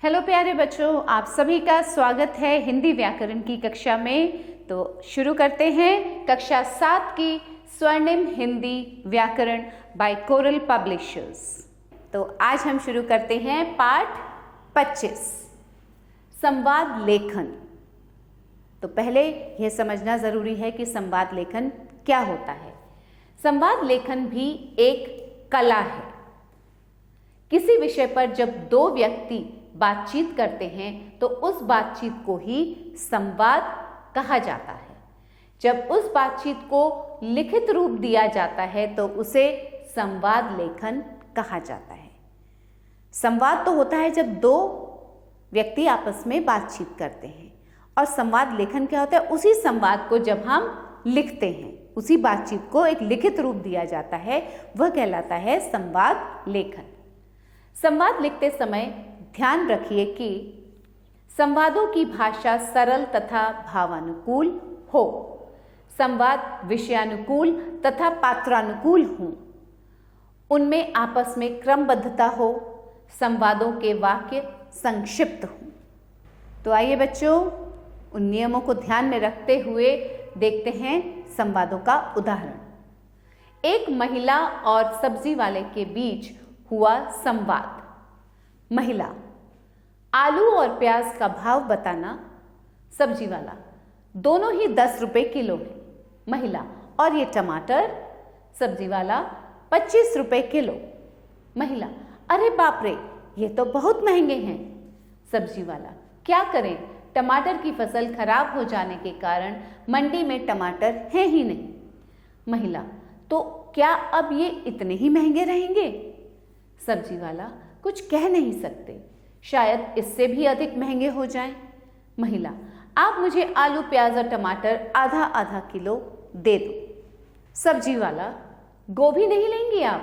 Hello प्यारे बच्चों, आप सभी का स्वागत है हिंदी व्याकरण की कक्षा में। तो शुरू करते हैं कक्षा 7 की स्वर्णिम हिंदी व्याकरण बाय कोरल पब्लिशर्स। तो आज हम शुरू करते हैं पाठ 25 संवाद लेखन। तो पहले यह समझना जरूरी है कि संवाद लेखन क्या होता है। संवाद लेखन भी एक कला है। किसी विषय पर जब दो व्यक्ति बातचीत करते हैं तो उस बातचीत को ही संवाद कहा जाता है। जब उस बातचीत को लिखित रूप दिया जाता है तो उसे संवाद लेखन कहा जाता है। संवाद तो होता है जब दो व्यक्ति आपस में बातचीत करते हैं, और संवाद लेखन क्या होता है? उसी संवाद को जब हम लिखते हैं, उसी बातचीत को एक लिखित रूप दिया जाता है, वह कहलाता है संवाद लेखन। संवाद लिखते समय ध्यान रखिए कि संवादों की भाषा सरल तथा भावानुकूल हो, संवाद विषयानुकूल तथा पात्रानुकूल हो, उनमें आपस में क्रमबद्धता हो, संवादों के वाक्य संक्षिप्त हो। तो आइए बच्चों, उन नियमों को ध्यान में रखते हुए देखते हैं संवादों का उदाहरण। एक महिला और सब्जी वाले के बीच हुआ संवाद। महिला: आलू और प्याज का भाव बताना। सब्जी वाला: दोनों ही 10 रुपए किलो है। महिला: और ये टमाटर? सब्जी वाला: 25 रुपए किलो। महिला: अरे बाप रे, ये तो बहुत महंगे हैं। सब्जी वाला: क्या करें, टमाटर की फसल खराब हो जाने के कारण मंडी में टमाटर है ही नहीं। महिला: तो क्या अब ये इतने ही महंगे रहेंगे? सब्जी वाला: कुछ कह नहीं सकते, शायद इससे भी अधिक महंगे हो जाएं। महिला: आप मुझे आलू प्याज और टमाटर आधा आधा किलो दे दो। सब्जी वाला: गोभी नहीं लेंगी आप?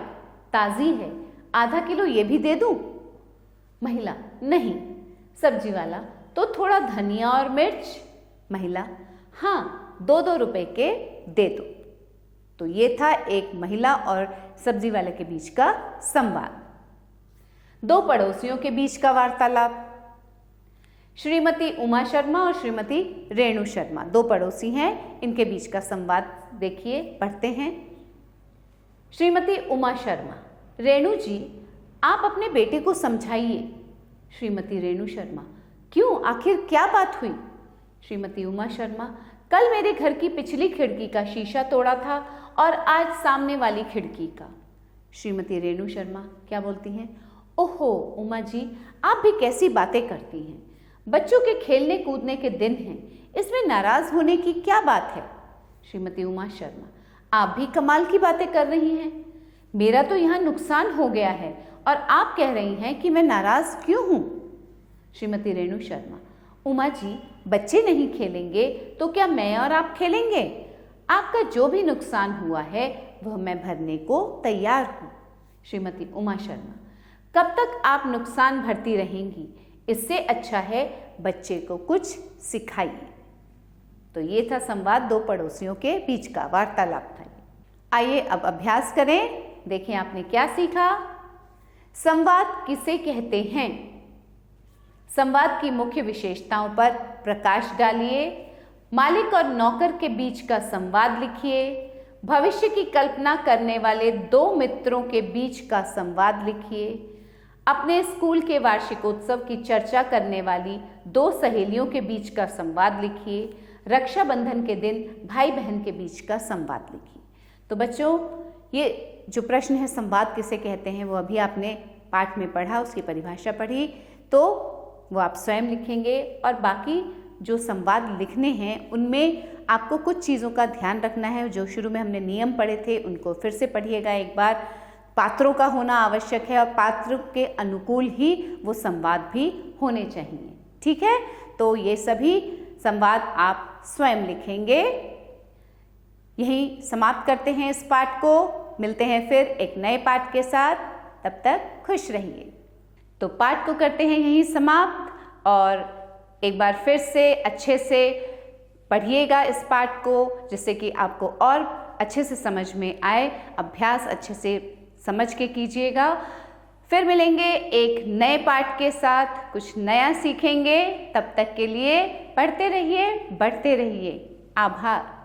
ताज़ी है, आधा किलो ये भी दे दूं? महिला: नहीं। सब्जी वाला: तो थोड़ा धनिया और मिर्च? महिला: हाँ, 2-2 रुपए के दे दो। तो ये था एक महिला और सब्जी वाले के बीच का संवाद। दो पड़ोसियों के बीच का वार्तालाप। श्रीमती उमा शर्मा और श्रीमती रेणु शर्मा दो पड़ोसी हैं, इनके बीच का संवाद देखिए, पढ़ते हैं। श्रीमती उमा शर्मा: रेणु जी, आप अपने बेटे को समझाइए। श्रीमती रेणु शर्मा: क्यों, आखिर क्या बात हुई? श्रीमती उमा शर्मा: कल मेरे घर की पिछली खिड़की का शीशा तोड़ा था और आज सामने वाली खिड़की का। श्रीमती रेणु शर्मा क्या बोलती हैं? ओहो उमा जी, आप भी कैसी बातें करती हैं। बच्चों के खेलने कूदने के दिन हैं, इसमें नाराज होने की क्या बात है? श्रीमती उमा शर्मा: आप भी कमाल की बातें कर रही हैं। मेरा तो यहाँ नुकसान हो गया है और आप कह रही हैं कि मैं नाराज क्यों हूँ? श्रीमती रेणु शर्मा: उमा जी, बच्चे नहीं खेलेंगे तो क्या मैं और आप खेलेंगे? आपका जो भी नुकसान हुआ है वह मैं भरने को तैयार हूँ। श्रीमती उमा शर्मा: कब तक आप नुकसान भरती रहेंगी? इससे अच्छा है बच्चे को कुछ सिखाइए। तो ये था संवाद दो पड़ोसियों के बीच का वार्तालाप था। आइए अब अभ्यास करें, देखें आपने क्या सीखा। संवाद किसे कहते हैं? संवाद की मुख्य विशेषताओं पर प्रकाश डालिए। मालिक और नौकर के बीच का संवाद लिखिए। भविष्य की कल्पना करने वाले दो मित्रों के बीच का संवाद लिखिए। अपने स्कूल के वार्षिकोत्सव की चर्चा करने वाली दो सहेलियों के बीच का संवाद लिखिए। रक्षाबंधन के दिन भाई बहन के बीच का संवाद लिखिए। तो बच्चों, ये जो प्रश्न है संवाद किसे कहते हैं, वो अभी आपने पाठ में पढ़ा, उसकी परिभाषा पढ़ी, तो वो आप स्वयं लिखेंगे। और बाकी जो संवाद लिखने हैं उनमें आपको कुछ चीज़ों का ध्यान रखना है। जो शुरू में हमने नियम पढ़े थे उनको फिर से पढ़िएगा एक बार। पात्रों का होना आवश्यक है और पात्र के अनुकूल ही वो संवाद भी होने चाहिए। ठीक है, तो ये सभी संवाद आप स्वयं लिखेंगे। यही समाप्त करते हैं इस पाठ को। मिलते हैं फिर एक नए पाठ के साथ, तब तक खुश रहिए। तो पाठ को करते हैं यहीं समाप्त, और एक बार फिर से अच्छे से पढ़िएगा इस पाठ को, जिससे कि आपको और अच्छे से समझ में आए। अभ्यास अच्छे से समझ के कीजिएगा। फिर मिलेंगे एक नए पाठ के साथ, कुछ नया सीखेंगे। तब तक के लिए पढ़ते रहिए, बढ़ते रहिए। आभार।